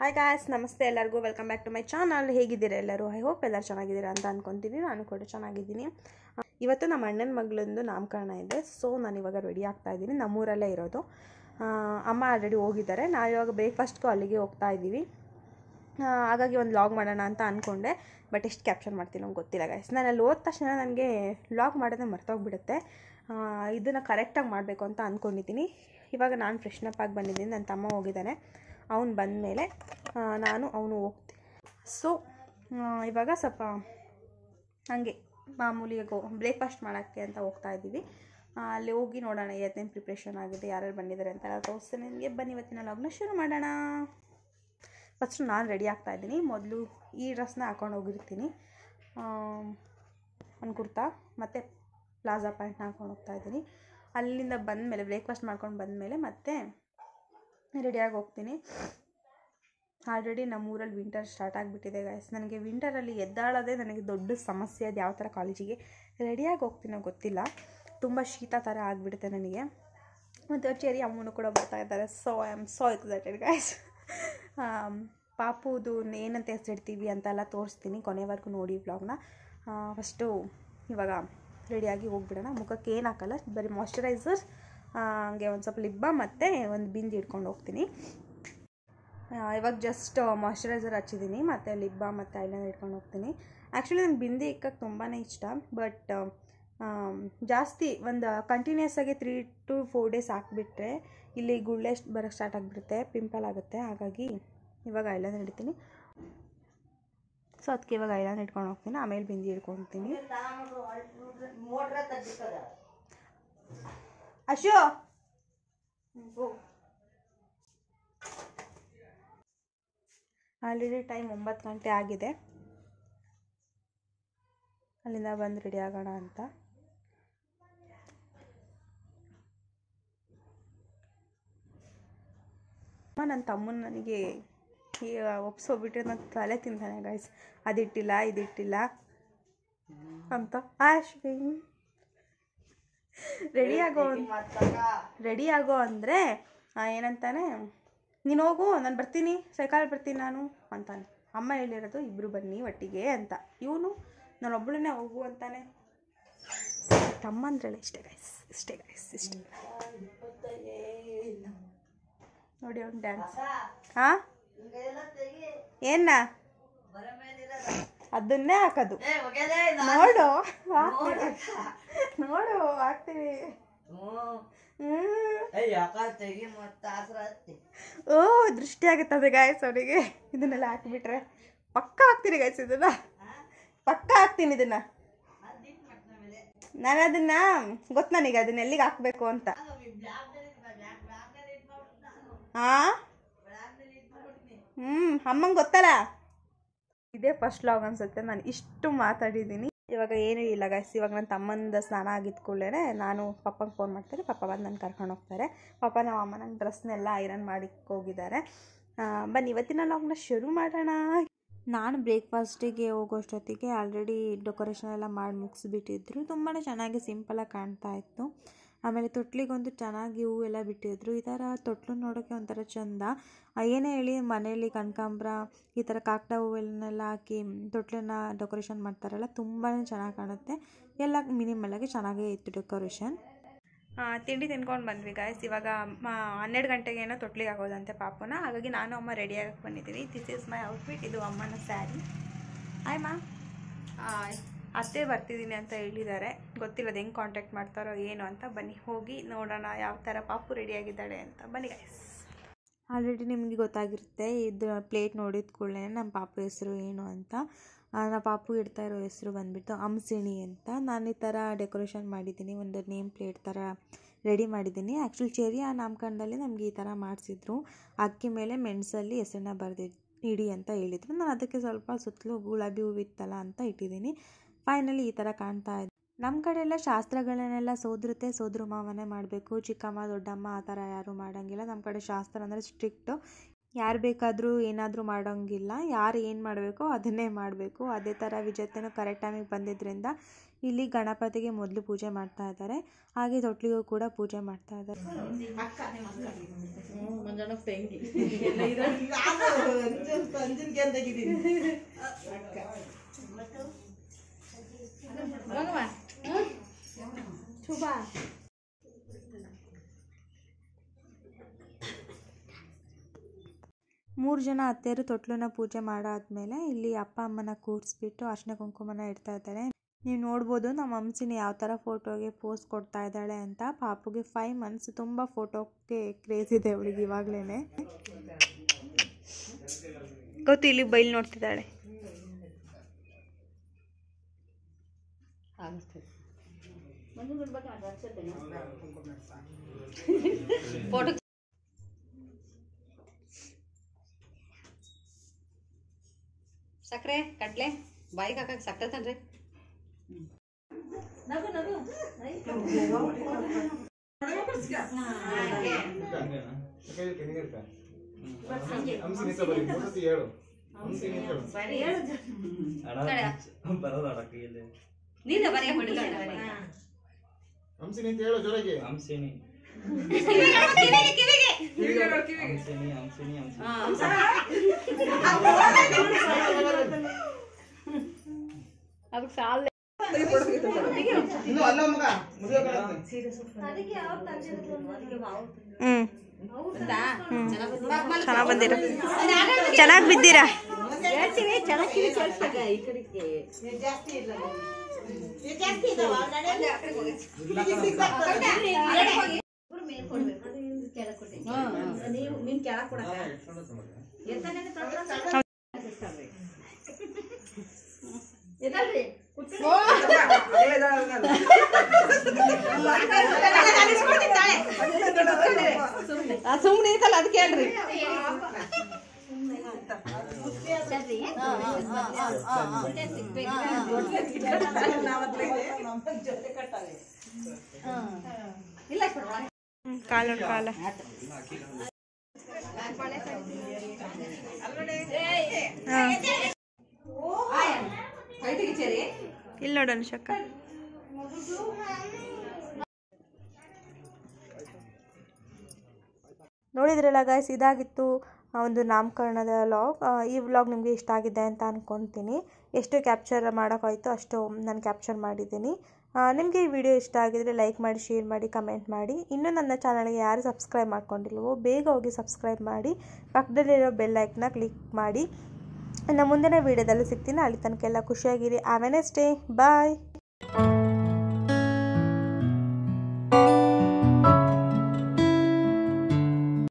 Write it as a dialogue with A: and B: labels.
A: Hi guys, ನಮಸ್ತೆ ಎಲ್ಲರಿಗೂ. Welcome back to my channel. ಹೇಗಿದ್ದೀರಾ ಎಲ್ಲರೂ? ಐ ಹೋಪ್ ಎಲ್ಲರೂ ಚೆನ್ನಾಗಿದ್ದೀರಾ ಅಂತ ಅಂದ್ಕೊತೀನಿ. ನಾನು ಕೂಡ ಚೆನ್ನಾಗಿದ್ದೀನಿ. ಇವತ್ತು ನಮ್ಮ ಅಣ್ಣನ ಮಗಳಂದು ನಾಮಕರಣ ಇದೆ. ಸೊ ನಾನು ಇವಾಗ ರೆಡಿ ಆಗ್ತಾ ಇದ್ದೀನಿ. ನಮ್ಮೂರಲ್ಲೇ ಇರೋದು. ಅಮ್ಮ ಆಲ್ರೆಡಿ ಹೋಗಿದ್ದಾರೆ. ನಾವು ಇವಾಗ ಬ್ರೇಕ್ಫಾಸ್ಟ್ಗೂ ಅಲ್ಲಿಗೆ ಹೋಗ್ತಾ ಇದ್ದೀವಿ. ಹಾಗಾಗಿ ಒಂದು ವ್ಲಾಗ್ ಮಾಡೋಣ ಅಂತ ಅಂದ್ಕೊಂಡೆ. ಬಟ್ ಎಷ್ಟು ಕ್ಯಾಪ್ಚರ್ ಮಾಡ್ತೀನಿ ನಂಗೆ ಗೊತ್ತಿಲ್ಲ ಗಾಯ್ಸ್. ನಾನು ಅಲ್ಲಿ ಹೋದ ತಕ್ಷಣ ನನಗೆ ವ್ಲಾಗ್ ಮಾಡೋದೇ ಮರ್ತೋಗ್ಬಿಡುತ್ತೆ. ಇದನ್ನು ಕರೆಕ್ಟಾಗಿ ಮಾಡಬೇಕು ಅಂತ ಅಂದ್ಕೊಂಡಿದ್ದೀನಿ. ಇವಾಗ ನಾನು ಫ್ರೆಶ್ನಪ್ ಆಗಿ ಬಂದಿದ್ದೀನಿ. ನನ್ನ ತಮ್ಮ ಹೋಗಿದ್ದಾನೆ. ಅವನು ಬಂದಮೇಲೆ ಅವನು ಹೋಗ್ತೀನಿ. ಸೊ ಇವಾಗ ಸ್ವಲ್ಪ ಹಾಗೆ ಮಾಮೂಲಿ ಬ್ರೇಕ್ಫಾಸ್ಟ್ ಮಾಡೋಕ್ಕೆ ಅಂತ ಹೋಗ್ತಾ ಇದ್ದೀವಿ. ಅಲ್ಲಿ ಹೋಗಿ ನೋಡೋಣ ಏನೇನು ಪ್ರಿಪ್ರೇಷನ್ ಆಗಿದೆ, ಯಾರ್ಯಾರು ಬಂದಿದ್ದಾರೆ ಅಂತ ತೋರಿಸ್ತೀನಿ ನಿಮಗೆ. ಬನ್ನಿ ಇವತ್ತಿನ ವ್ಲಾಗ್ನ ಶುರು ಮಾಡೋಣ. ಫಸ್ಟು ನಾನು ರೆಡಿ ಆಗ್ತಾಯಿದ್ದೀನಿ. ಮೊದಲು ಈ ಡ್ರೆಸ್ನ ಹಾಕೊಂಡು ಹೋಗಿರ್ತೀನಿ. ಒಂದು ಕುರ್ತಾ ಮತ್ತು ಪ್ಲಾಜಾ ಪ್ಯಾಂಟ್ನ ಹಾಕೊಂಡು ಹೋಗ್ತಾಯಿದ್ದೀನಿ. ಅಲ್ಲಿಂದ ಬಂದಮೇಲೆ ಬ್ರೇಕ್ಫಾಸ್ಟ್ ಮಾಡ್ಕೊಂಡು ಬಂದಮೇಲೆ ಮತ್ತೆ ರೆಡಿಯಾಗಿ ಹೋಗ್ತೀನಿ. ಆಲ್ರೆಡಿ ನಮ್ಮೂರಲ್ಲಿ ವಿಂಟರ್ ಸ್ಟಾರ್ಟ್ ಆಗಿಬಿಟ್ಟಿದೆ ಗಾಯ್ಸ್. ನನಗೆ ವಿಂಟರಲ್ಲಿ ಎದ್ದಾಳೋದೇ ನನಗೆ ದೊಡ್ಡ ಸಮಸ್ಯೆ. ಅದು ಯಾವ ಥರ ಕಾಲೇಜಿಗೆ ರೆಡಿಯಾಗಿ ಹೋಗ್ತೀನೋ ಗೊತ್ತಿಲ್ಲ. ತುಂಬ ಶೀತ ಥರ ಆಗಿಬಿಡುತ್ತೆ ನನಗೆ. ಮತ್ತು ಚೆರಿ ಅಮ್ಮನೂ ಕೂಡ ಬರ್ತಾ ಇದ್ದಾರೆ. So I am so excited guys. ಪಾಪುದು ಏನಂತ ಹೆಸರಿಡ್ತೀವಿ ಅಂತೆಲ್ಲ ತೋರಿಸ್ತೀನಿ. ಕೊನೆವರೆಗೂ ನೋಡಿ ವ್ಲಾಗ್ನ. ಫಸ್ಟು ಇವಾಗ ರೆಡಿಯಾಗಿ ಹೋಗ್ಬಿಡೋಣ. ಮುಖಕ್ಕೆ ಏನು ಹಾಕಲ್ಲ, ಬರೀ ಮಾಯ್ಶ್ಚರೈಸರ್, ಹಂಗೆ ಒಂದು ಸ್ವಲ್ಪ ಲಿಪ್ ಬಾಮ್ ಮತ್ತು ಒಂದು ಬಿಂದಿ ಇಟ್ಕೊಂಡು ಹೋಗ್ತೀನಿ. ಇವಾಗ ಜಸ್ಟ್ ಮಾಯ್ಶ್ಚರೈಸರ್ ಹಚ್ಚಿದ್ದೀನಿ ಮತ್ತು ಲಿಪ್ ಬಾಮ್ ಮತ್ತು ಐಲೈನರ್ ಇಟ್ಕೊಂಡು ಹೋಗ್ತೀನಿ. ಆ್ಯಕ್ಚುಲಿ ನನಗೆ ಬಿಂದಿ ಇಕ್ಕಕ್ಕೆ ತುಂಬಾ ಇಷ್ಟ. ಬಟ್ ಜಾಸ್ತಿ ಒಂದು ಕಂಟಿನ್ಯೂಸ್ ಆಗಿ 3 to 4 days ಹಾಕ್ಬಿಟ್ರೆ ಇಲ್ಲಿ ಗುಳ್ಳೆ ಬರೋಕ್ಕೆ ಸ್ಟಾರ್ಟ್ ಆಗಿಬಿಡುತ್ತೆ, ಪಿಂಪಲ್ ಆಗುತ್ತೆ. ಹಾಗಾಗಿ ಇವಾಗ ಐಲೈನರ್ ಇಡ್ತೀನಿ. ಸೊ ಅದಕ್ಕೆ ಇವಾಗ ಐಲೈನರ್ ಇಟ್ಕೊಂಡು ಹೋಗ್ತೀನಿ. ಆಮೇಲೆ ಬಿಂದಿ ಇಟ್ಕೊಳ್ತೀನಿ. ಅಶೋ ಆಲ್ರೆಡಿ ಟೈಮ್ 9 ಗಂಟೆ ಆಗಿದೆ. ಅಲ್ಲಿಂದ ಬಂದು ರೆಡಿ ಆಗೋಣ ಅಂತ. ನನ್ನ ತಮ್ಮನ ನನಗೆ ಒಪ್ಸೋಗ್ಬಿಟ್ರೆ ನಾನು ತಲೆ ತಿಂತಾನೆ ಗೈಸ್. ಅದಿಟ್ಟಿಲ್ಲ ಇದಿಟ್ಟಿಲ್ಲ ಅಂತ. ಅಶ್ವಿನ್ ರೆಡಿ ಆಗೋ ಅಂದರೆ ಏನಂತಾನೆ, ನೀನು ಹೋಗು, ನಾನು ಬರ್ತೀನಿ, ಸೈಕಲ್ ಬರ್ತೀನಿ ನಾನು ಅಂತಾನೆ. ಅಮ್ಮ ಹೇಳಿರೋದು ಇಬ್ಬರು ಬನ್ನಿ ಒಟ್ಟಿಗೆ ಅಂತ. ಇವನು ನಾನೊಬ್ಬಳನ್ನೇ ಹೋಗು ಅಂತಾನೆ. ತಮ್ಮ ಅಂದ್ರಲ್ಲ ಇಷ್ಟೇ ಗೈಸ್. ನೋಡಿ ಅವ್ನು ಡ್ಯಾನ್ಸ್. ಹಾಂ ಏನ ಅದನ್ನೇ ಹಾಕೋದು. ನೋಡು ಹಾಕ್ತೀವಿ. ಓ ದೃಷ್ಟಿ ಆಗುತ್ತದೆ ಗಾಯ್ಸ್ ಅವನಿಗೆ. ಇದನ್ನೆಲ್ಲ ಹಾಕಿಬಿಟ್ರೆ ಪಕ್ಕ ಹಾಕ್ತೀನಿ ಗಾಯ್ಸ್. ಇದನ್ನ ಪಕ್ಕ ಹಾಕ್ತೀನಿ. ಇದನ್ನ ನಾನು ಅದನ್ನ ಗೊತ್ತು ನನಗೆ ಅದನ್ನ ಎಲ್ಲಿಗೆ ಹಾಕ್ಬೇಕು ಅಂತ. ಅಮ್ಮಂಗೆ ಗೊತ್ತಲ್ಲ. ಇದೇ ಫಸ್ಟ್ ವ್ಲಾಗ್ ಅನ್ಸುತ್ತೆ ನಾನು ಇಷ್ಟು ಮಾತಾಡಿದ್ದೀನಿ. ಇವಾಗ ಏನೂ ಇಲ್ಲ ಗಾಯ್ಸ್. ಇವಾಗ ನನ್ನ ತಮ್ಮಂದು ಸ್ನಾನ ಆಗಿದ್ದ ಕೂಡಲೇ ನಾನು ಪಪ್ಪಂಗೆ ಫೋನ್ ಮಾಡ್ತಾರೆ. ಪಪ್ಪ ಬಂದು ನನ್ನ ಕರ್ಕೊಂಡು ಹೋಗ್ತಾರೆ. ಪಪ್ಪ ನಮ್ಮ ಅಮ್ಮ ನನ್ನ ಡ್ರೆಸ್ನೆಲ್ಲ ಐರನ್ ಮಾಡಿಕ್ಕೆ ಹೋಗಿದ್ದಾರೆ. ಬನ್ನಿ ಇವತ್ತಿನ ವ್ಲಾಗ್ನ ಶುರು ಮಾಡೋಣ. ನಾನು ಬ್ರೇಕ್ಫಾಸ್ಟಿಗೆ ಹೋಗೋಷ್ಟೊತ್ತಿಗೆ ಆಲ್ರೆಡಿ ಡೆಕೋರೇಷನ್ ಎಲ್ಲ ಮಾಡಿ ಮುಗಿಸ್ಬಿಟ್ಟಿದ್ರು. ತುಂಬಾ ಚೆನ್ನಾಗಿ ಸಿಂಪಲಾಗಿ ಕಾಣ್ತಾ ಇತ್ತು. ಆಮೇಲೆ ತೊಟ್ಲಿಗೊಂದು ಚೆನ್ನಾಗಿ ಹೂವೆಲ್ಲ ಬಿಟ್ಟಿದ್ರು. ಈ ಥರ ತೊಟ್ಲು ನೋಡೋಕ್ಕೆ ಒಂಥರ ಚೆಂದ. ಏನೇ ಹೇಳಿ ಮನೆಯಲ್ಲಿ ಕನಕಾಂಬ್ರ ಈ ಥರ ಕಾಕಡ ಹೂವನ್ನೆಲ್ಲ ಹಾಕಿ ತೊಟ್ಲನ್ನ ಡೆಕೋರೇಷನ್ ಮಾಡ್ತಾರಲ್ಲ, ತುಂಬಾ ಚೆನ್ನಾಗಿ ಕಾಣುತ್ತೆ. ಎಲ್ಲ ಮಿನಿಮಲಾಗಿ ಚೆನ್ನಾಗೇ ಇತ್ತು ಡೆಕೋರೇಷನ್. ತಿಂಡಿ ತಿನ್ಕೊಂಡು ಬಂದ್ವಿ ಗಾಯ್ಸ್. ಇವಾಗ 12 ಗಂಟೆಗೆ ಏನೋ ತೊಟ್ಲಿಗೆ ಆಗೋದಂತೆ ಪಾಪನ. ಹಾಗಾಗಿ ನಾನು ಅಮ್ಮ ರೆಡಿಯಾಗಿ ಬಂದಿದ್ದೀನಿ. This is my outfit. ಇದು ಅಮ್ಮನ ಸ್ಯಾರಿ. ಹಾಯ್ ಮಾ. ಅತ್ತೆ ಬರ್ತಿದ್ದೀನಿ ಅಂತ ಹೇಳಿದ್ದಾರೆ. ಗೊತ್ತಿಲ್ಲ ಅದು ಹೆಂಗೆ ಕಾಂಟ್ಯಾಕ್ಟ್ ಮಾಡ್ತಾರೋ ಏನು ಅಂತ. ಬನ್ನಿ ಹೋಗಿ ನೋಡೋಣ ಯಾವ ಥರ ಪಾಪು ರೆಡಿಯಾಗಿದ್ದಾಳೆ ಅಂತ. ಬನ್ನಿ ಗೈಸ್. ಆಲ್ರೆಡಿ ನಿಮಗೆ ಗೊತ್ತಾಗಿರುತ್ತೆ. ಇದು ಪ್ಲೇಟ್ ನೋಡಿದ ಕೂಡಲೇ ನಮ್ಮ ಪಾಪು ಹೆಸರು ಏನು ಅಂತ. ನಮ್ಮ ಪಾಪು ಇಡ್ತಾ ಇರೋ ಹೆಸರು ಬಂದುಬಿಟ್ಟು ಹಂಸಿಣಿ ಅಂತ. ನಾನು ಈ ಥರ ಡೆಕೋರೇಷನ್ ಮಾಡಿದ್ದೀನಿ. ಒಂದು ನೇಮ್ ಪ್ಲೇಟ್ ಥರ ರೆಡಿ ಮಾಡಿದ್ದೀನಿ. ಆ್ಯಕ್ಚುಲಿ ಚೆರಿಯ ನಾಮಕರಣದಲ್ಲಿ ನಮಗೆ ಈ ಥರ ಮಾಡಿಸಿದ್ರು. ಅಕ್ಕಿ ಮೇಲೆ ಮೆಣಸಲ್ಲಿ ಹೆಸರನ್ನ ಇಡಿ ಅಂತ ಹೇಳಿದರು. ನಾನು ಅದಕ್ಕೆ ಸ್ವಲ್ಪ ಸುತ್ತಲೂ ಗುಲಾಬಿ ಹೂವಿತ್ತಲ್ಲ ಅಂತ ಇಟ್ಟಿದ್ದೀನಿ. ಫೈನಲಿ ಈ ಥರ ಕಾಣ್ತಾ ಇದೆ. ನಮ್ಮ ಕಡೆ ಎಲ್ಲ ಶಾಸ್ತ್ರಗಳನ್ನೆಲ್ಲ ಸೋದರ ಮಾವನೇ ಮಾಡಬೇಕು. ಚಿಕ್ಕಮ್ಮ ದೊಡ್ಡಮ್ಮ ಆ ಥರ ಯಾರೂ ಮಾಡೋಂಗಿಲ್ಲ. ನಮ್ಮ ಕಡೆ ಶಾಸ್ತ್ರ ಅಂದರೆ ಸ್ಟ್ರಿಕ್ಟು. ಯಾರು ಬೇಕಾದರೂ ಏನಾದರೂ ಮಾಡೋಂಗಿಲ್ಲ. ಯಾರು ಏನು ಮಾಡಬೇಕೋ ಅದನ್ನೇ ಮಾಡಬೇಕು. ಅದೇ ಥರ ವಿಜೇತನೂ ಕರೆಕ್ಟ್ ಟೈಮಿಗೆ ಬಂದಿದ್ದರಿಂದ ಇಲ್ಲಿ ಗಣಪತಿಗೆ ಮೊದಲು ಪೂಜೆ ಮಾಡ್ತಾ ಇದ್ದಾರೆ, ಹಾಗೆ ತೊಟ್ಲಿಗೂ ಕೂಡ ಪೂಜೆ ಮಾಡ್ತಾ ಇದ್ದಾರೆ. ಮೂರು ಜನ ಅತ್ತೆಯರು ತೊಟ್ಲನ್ನ ಪೂಜೆ ಮಾಡಾದ್ಮೇಲೆ ಇಲ್ಲಿ ಅಪ್ಪ ಅಮ್ಮನ ಕೂರಿಸ್ಬಿಟ್ಟು ಅರ್ಶಿನ ಕುಂಕುಮನ ಇಡ್ತಾ ಇದ್ದಾರೆ. ನೀವು ನೋಡ್ಬೋದು ನಮ್ಮ ಹಂಸಿನಿ ಯಾವ ಥರ ಫೋಟೋಗೆ ಪೋಸ್ ಕೊಡ್ತಾ ಇದ್ದಾಳೆ ಅಂತ. ಪಾಪುಗೆ 5 months, ತುಂಬ ಫೋಟೋಗೆ ಕ್ರೇಜ್ ಇದೆ ಅವಳಿಗೆ ಇವಾಗಲೇ. ಗೊತ್ತು, ಇಲ್ಲಿ ಬೈಲ್ ನೋಡ್ತಿದ್ದಾಳೆ.
B: ಸಕ್ಕರೆ ಕಟ್ಲೆ ಬಾಯಿಗೆ ಹಾಕಕ್ಕೆ ಸಕ್ಕರೆ ತಂದ್ರಿ. ನೀನ ಬರೆಯ ಹೊಡಿಲ್ಲ ಅದಕ್ಕೆ ಸಾಲ
A: ಚೆನ್ನಾಗಿ ಬಿದ್ದೀರಾ.
B: ಸುಮ್ಮನೆ ಇತ್ತಲ್ಲ ಅದಕ್ಕೆ ಹೇಳ್ರಿ.
A: ಕಾಲ ಇಲ್ಲಿ ನೋಡೋಣ ಶಕ್ಕ. ನೋಡಿದ್ರಲ್ಲ ಗೈಸ್, ಇದಾಗಿತ್ತು ಒಂದು ನಾಮಕರಣದ ವ್ಲಾಗ್. ಈ ವ್ಲಾಗ್ ನಿಮಗೆ ಇಷ್ಟ ಆಗಿದೆ ಅಂತ ಅಂದ್ಕೊತೀನಿ. ಎಷ್ಟು ಕ್ಯಾಪ್ಚರ್ ಮಾಡೋಕ್ಕಾಯಿತು ಅಷ್ಟು ನಾನು ಕ್ಯಾಪ್ಚರ್ ಮಾಡಿದ್ದೀನಿ. ನಿಮಗೆ ಈ ವಿಡಿಯೋ ಇಷ್ಟ ಆಗಿದರೆ ಲೈಕ್ ಮಾಡಿ, ಶೇರ್ ಮಾಡಿ, ಕಮೆಂಟ್ ಮಾಡಿ. ಇನ್ನೂ ನನ್ನ ಚಾನಲ್ಗೆ ಯಾರು ಸಬ್ಸ್ಕ್ರೈಬ್ ಮಾಡ್ಕೊಂಡಿಲ್ವೋ ಬೇಗ ಹೋಗಿ ಸಬ್ಸ್ಕ್ರೈಬ್ ಮಾಡಿ, ಪಕ್ಕದಲ್ಲಿರೋ ಬೆಲ್ ಐಕನ್ನ ಕ್ಲಿಕ್ ಮಾಡಿ. ಇನ್ನು ಮುಂದಿನ ವೀಡಿಯೋದಲ್ಲಿ ಸಿಗ್ತೀನಿ. ಅಲ್ಲಿ ತನಕ ಎಲ್ಲ ಖುಷಿಯಾಗಿರಿ. Have a nice day. Bye.